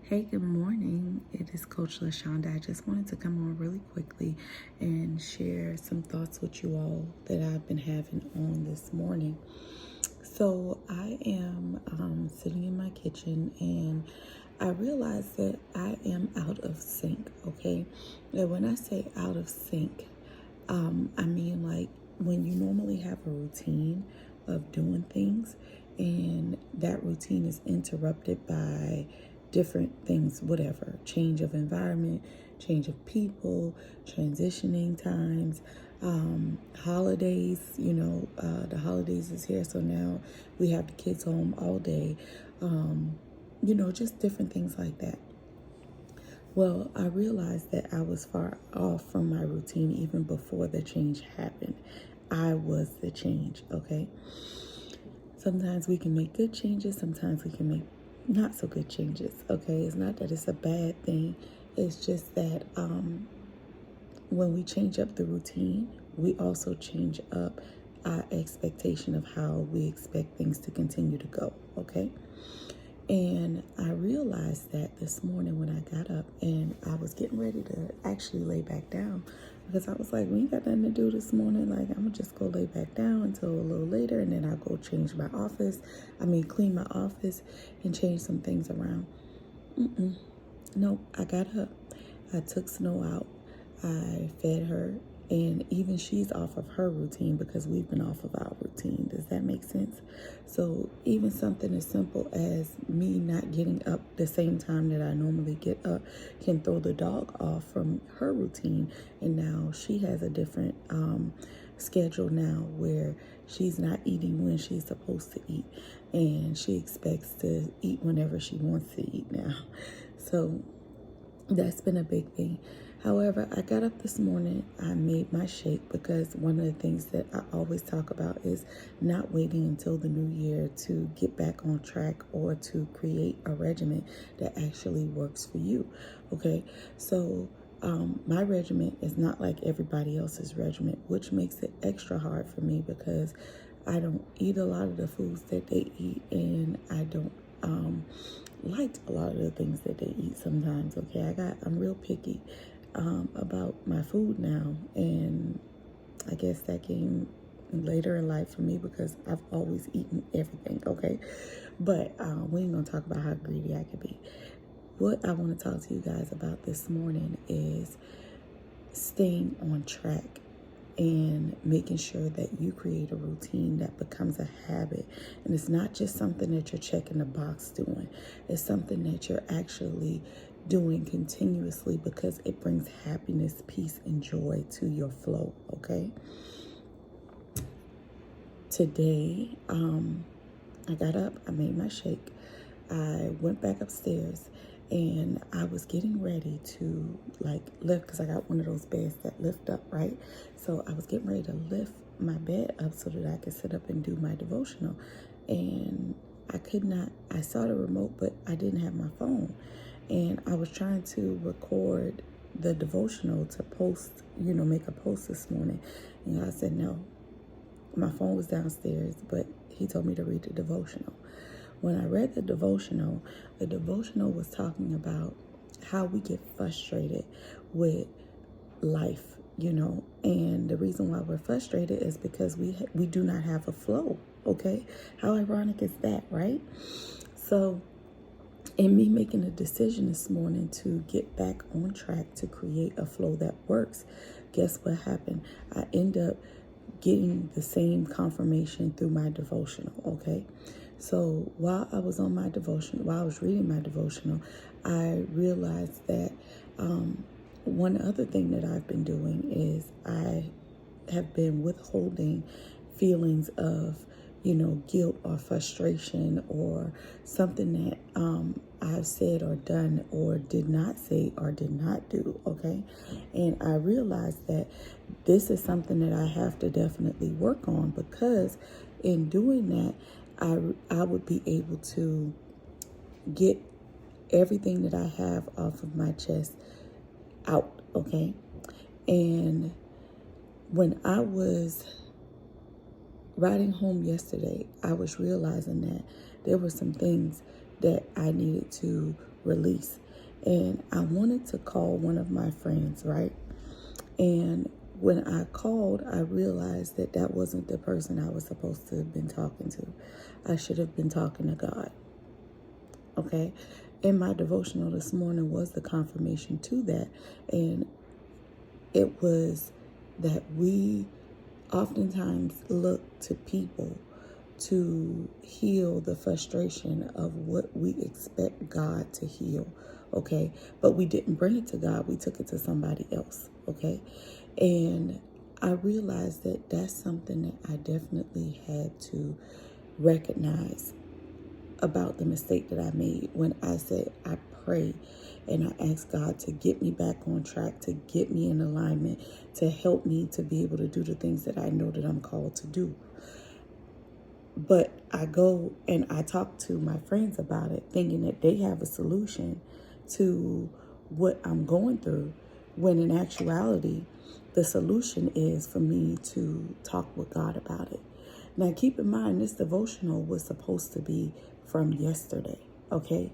Hey, good morning. It is Coach LaShonda. I just wanted to come on really quickly and share some thoughts with you all that I've been having on this morning. So I am sitting in my kitchen and I realized that I am out of sync, okay? And when I say out of sync, I mean like when you normally have a routine of doing things and that routine is interrupted by different things, whatever, change of environment, change of people, transitioning times, holidays, the holidays is here. So now we have the kids home all day, just different things like that. Well, I realized that I was far off from my routine even before the change happened. I was the change, okay? Sometimes we can make good changes, sometimes we can make not so good changes, okay? It's not that it's a bad thing, it's just that when we change up the routine, we also change up our expectation of how we expect things to continue to go, okay? And I realized that this morning when I got up and I was getting ready to actually lay back down because I was like, we ain't got nothing to do this morning. Like, I'm gonna just go lay back down until a little later and then I'll go clean my office and change some things around. Nope, I got up. I took Snow out. I fed her. And even she's off of her routine because we've been off of our routine. Does that make sense? So even something as simple as me not getting up the same time that I normally get up can throw the dog off from her routine. And now she has a different schedule now where she's not eating when she's supposed to eat. And she expects to eat whenever she wants to eat now. So that's been a big thing. However, I got up this morning, I made my shake because one of the things that I always talk about is not waiting until the new year to get back on track or to create a regimen that actually works for you. Okay, so my regimen is not like everybody else's regimen, which makes it extra hard for me because I don't eat a lot of the foods that they eat and I don't like a lot of the things that they eat sometimes. Okay, I'm real picky about my food now, and I guess that came later in life for me because I've always eaten everything. Okay, but we ain't gonna talk about how greedy I could be. What I want to talk to you guys about this morning is staying on track and making sure that you create a routine that becomes a habit. And it's not just something that you're checking the box doing. It's something that you're actually doing continuously because it brings happiness, peace, and joy to your flow, okay? Today, I got up, I made my shake, I went back upstairs, and I was getting ready to lift because I got one of those beds that lift up, right? So I was getting ready to lift my bed up so that I could sit up and do my devotional. And I saw the remote, but I didn't have my phone. And I was trying to record the devotional to post, make a post this morning. And I said, no, my phone was downstairs, but he told me to read the devotional. When I read the devotional was talking about how we get frustrated with life, and the reason why we're frustrated is because we do not have a flow, okay? How ironic is that, right? So in me making a decision this morning to get back on track to create a flow that works, guess what happened? I end up getting the same confirmation through my devotional, okay? So while I was reading my devotional, I realized that one other thing that I've been doing is I have been withholding feelings of, guilt or frustration or something that I've said or done or did not say or did not do, okay? And I realized that this is something that I have to definitely work on because in doing that, I would be able to get everything that I have off of my chest out, okay? And when I was riding home yesterday, I was realizing that there were some things that I needed to release. And I wanted to call one of my friends, right? And when I called, I realized that that wasn't the person I was supposed to have been talking to. I should have been talking to God. Okay? And my devotional this morning was the confirmation to that. And it was that we oftentimes look to people to heal the frustration of what we expect God to heal, okay? But we didn't bring it to God, we took it to somebody else, okay? And I realized that that's something that I definitely had to recognize about the mistake that I made when I said I pray and I asked God to get me back on track, to get me in alignment, to help me to be able to do the things that I know that I'm called to do. But I go and I talk to my friends about it, thinking that they have a solution to what I'm going through, when in actuality, the solution is for me to talk with God about it. Now, keep in mind, this devotional was supposed to be from yesterday, okay?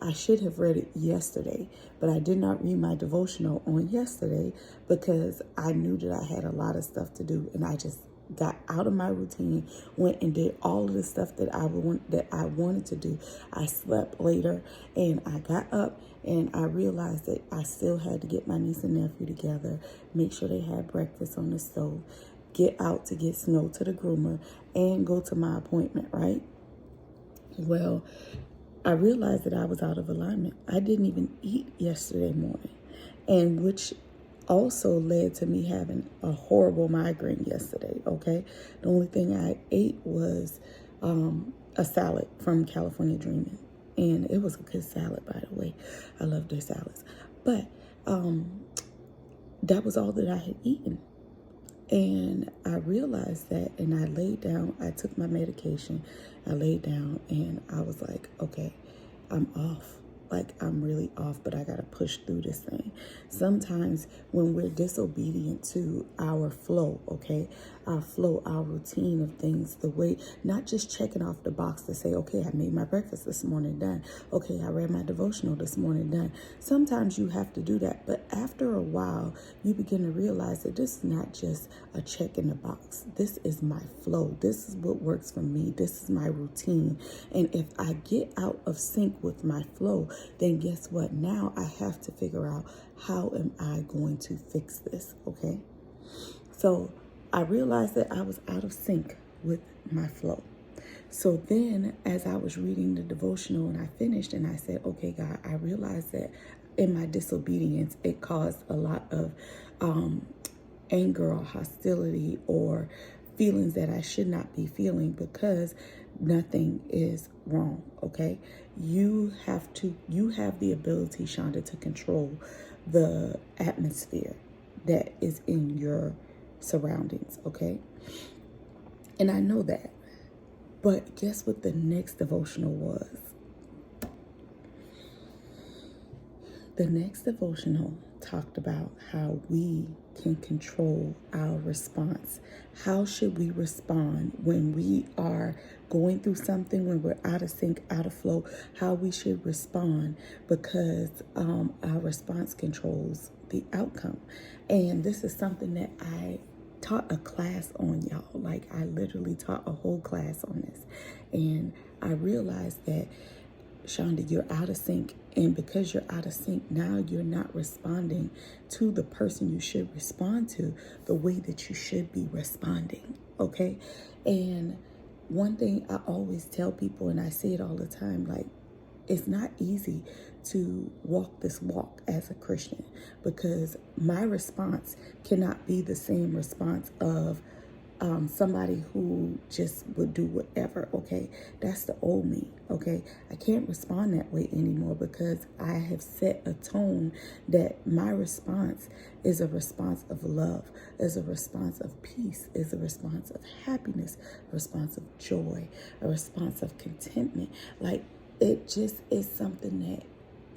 I should have read it yesterday, but I did not read my devotional on yesterday because I knew that I had a lot of stuff to do, and I just got out of my routine, went and did all of the stuff that I wanted to do. I slept later, and I got up and I realized that I still had to get my niece and nephew together, make sure they had breakfast on the stove, get out to get Snow to the groomer, and go to my appointment, right? Well, I realized that I was out of alignment. I didn't even eat yesterday morning, and which also led to me having a horrible migraine yesterday, okay? The only thing I ate was a salad from California Dreaming, and it was a good salad, by the way. I love their salads. But that was all that I had eaten. And I realized that, and I laid down, I took my medication, I laid down, and I was like, okay, I'm off. Like, I'm really off, but I got to push through this thing. Sometimes when we're disobedient to our flow, okay, our flow, our routine of things, the way, not just checking off the box to say, okay, I made my breakfast this morning, done. Okay, I read my devotional this morning, done. Sometimes you have to do that, but after a while, you begin to realize that this is not just a check in the box. This is my flow. This is what works for me. This is my routine. And if I get out of sync with my flow, then guess what? Now I have to figure out, how am I going to fix this, okay? So I realized that I was out of sync with my flow. So then as I was reading the devotional and I finished, and I said, okay, God, I realized that in my disobedience, it caused a lot of anger or hostility or feelings that I should not be feeling, because nothing is wrong, okay? You have the ability, Shonda, to control the atmosphere that is in your surroundings, okay? And I know that. But guess what the next devotional was? The next devotional talked about how we can control our response. How should we respond when we are going through something, when we're out of sync, out of flow, how we should respond, because our response controls the outcome. And this is something that I taught a class on, y'all. Like, I literally taught a whole class on this. And I realized that, Shonda, you're out of sync. And because you're out of sync, now you're not responding to the person you should respond to the way that you should be responding, okay? And one thing I always tell people, and I say it all the time, like, it's not easy to walk this walk as a Christian, because my response cannot be the same response of somebody who just would do whatever, okay? That's the old me, okay? I can't respond that way anymore, because I have set a tone that my response is a response of love, is a response of peace, is a response of happiness, a response of joy, a response of contentment. Like, it just is something that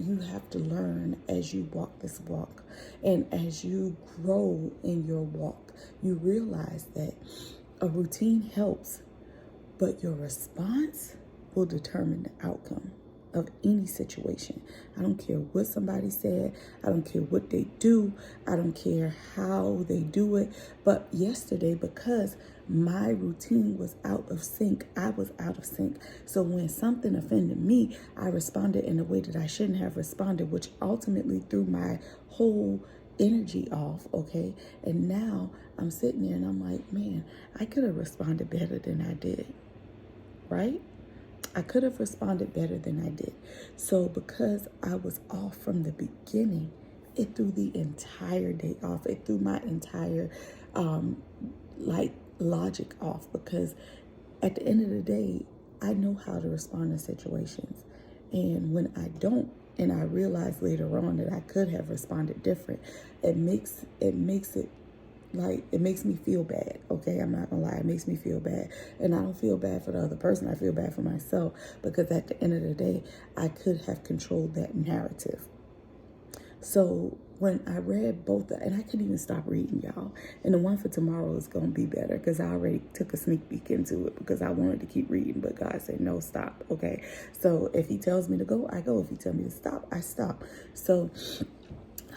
you have to learn as you walk this walk. And as you grow in your walk, you realize that a routine helps, but your response will determine the outcome of any situation. I don't care what somebody said. I don't care what they do. I don't care how they do it. But yesterday, because my routine was out of sync, I was out of sync. So when something offended me, I responded in a way that I shouldn't have responded, which ultimately threw my whole energy off, okay? And now I'm sitting there and I'm like, man, I could have responded better than I did, right? I could have responded better than I did. So because I was off from the beginning, it threw the entire day off. It threw my entire logic off, because at the end of the day, I know how to respond to situations. And when I don't, and I realize later on that I could have responded different, it makes me feel bad. Okay, I'm not gonna lie, it makes me feel bad. And I don't feel bad for the other person, I feel bad for myself, because at the end of the day, I could have controlled that narrative. So when I read both, and I couldn't even stop reading, y'all. And the one for tomorrow is going to be better, because I already took a sneak peek into it, because I wanted to keep reading, but God said, no, stop. Okay. So if he tells me to go, I go. If he tells me to stop, I stop. So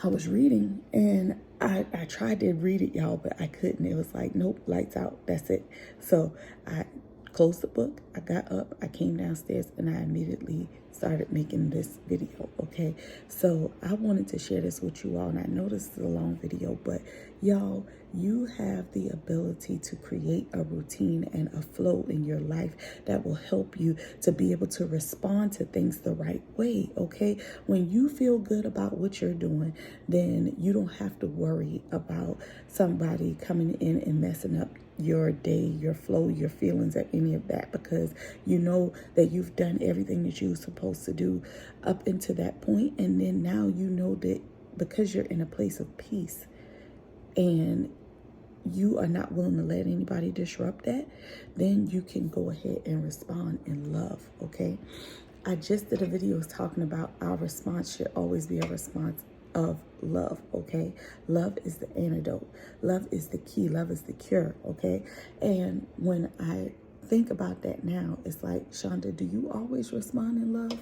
I was reading, and I tried to read it, y'all, but I couldn't. It was like, nope, lights out. That's it. So I closed the book. I got up, I came downstairs, and I immediately started making this video. Okay, so I wanted to share this with you all, and I know this is a long video, but y'all, you have the ability to create a routine and a flow in your life that will help you to be able to respond to things the right way. Okay, when you feel good about what you're doing, then you don't have to worry about somebody coming in and messing up your day, your flow, your feelings, or any of that, because you know that you've done everything that you were supposed to do up until that point. And then now you know that because you're in a place of peace and you are not willing to let anybody disrupt that, then you can go ahead and respond in love. Okay, I just did a video talking about our response should always be a response of love. Okay, love is the antidote, love is the key, love is the cure. Okay, and when I think about that now, it's like, Shonda, do you always respond in love?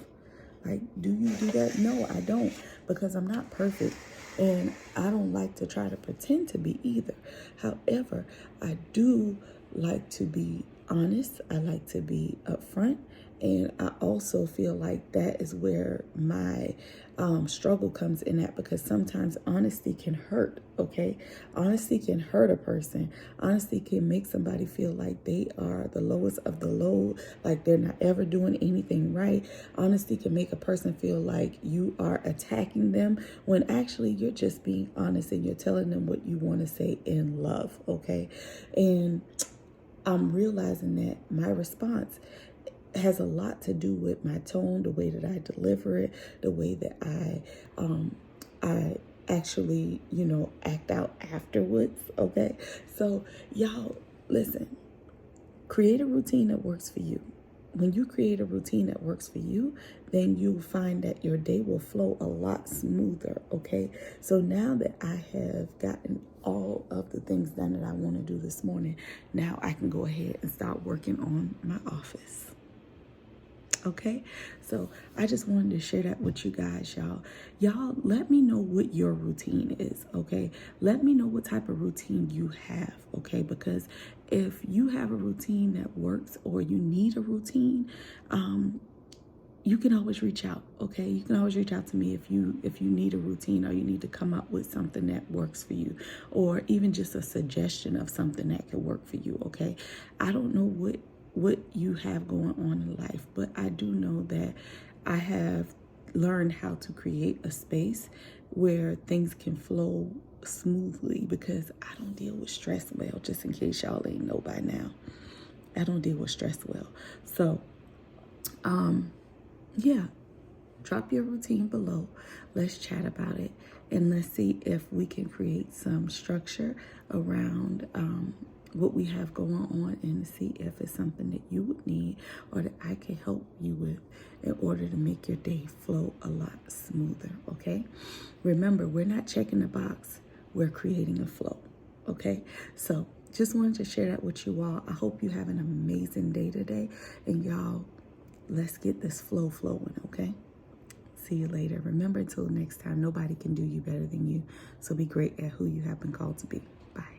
Like, do you do that? No, I don't, because I'm not perfect, and I don't like to try to pretend to be either. However, I do like to be honest. I like to be upfront. And I also feel like that is where my struggle comes in at, because sometimes honesty can hurt, okay? Honesty can hurt a person. Honesty can make somebody feel like they are the lowest of the low, like they're not ever doing anything right. Honesty can make a person feel like you are attacking them, when actually you're just being honest and you're telling them what you want to say in love, okay? And I'm realizing that my response has a lot to do with my tone, the way that I deliver it, the way that I actually, act out afterwards. Okay, so y'all, listen, create a routine that works for you. When you create a routine that works for you, then you'll find that your day will flow a lot smoother. Okay, so now that I have gotten all of the things done that I want to do this morning, now I can go ahead and start working on my office. Okay, so I just wanted to share that with you guys, y'all. Y'all, let me know what your routine is, okay? Let me know what type of routine you have, okay? Because if you have a routine that works, or you need a routine, you can always reach out, okay? You can always reach out to me if you need a routine, or you need to come up with something that works for you, or even just a suggestion of something that could work for you, okay? I don't know what you have going on in life, but I do know that I have learned how to create a space where things can flow smoothly, because I don't deal with stress well, just in case y'all ain't know by now. I don't deal with stress well. So, yeah, drop your routine below. Let's chat about it, and let's see if we can create some structure around what we have going on, and see if it's something that you would need, or that I can help you with, in order to make your day flow a lot smoother. Okay, remember, we're not checking the box, we're creating a flow. Okay, so just wanted to share that with you all. I hope you have an amazing day today, and y'all, let's get this flow flowing, okay? See you later. Remember, until next time, nobody can do you better than you. So be great at who you have been called to be. Bye.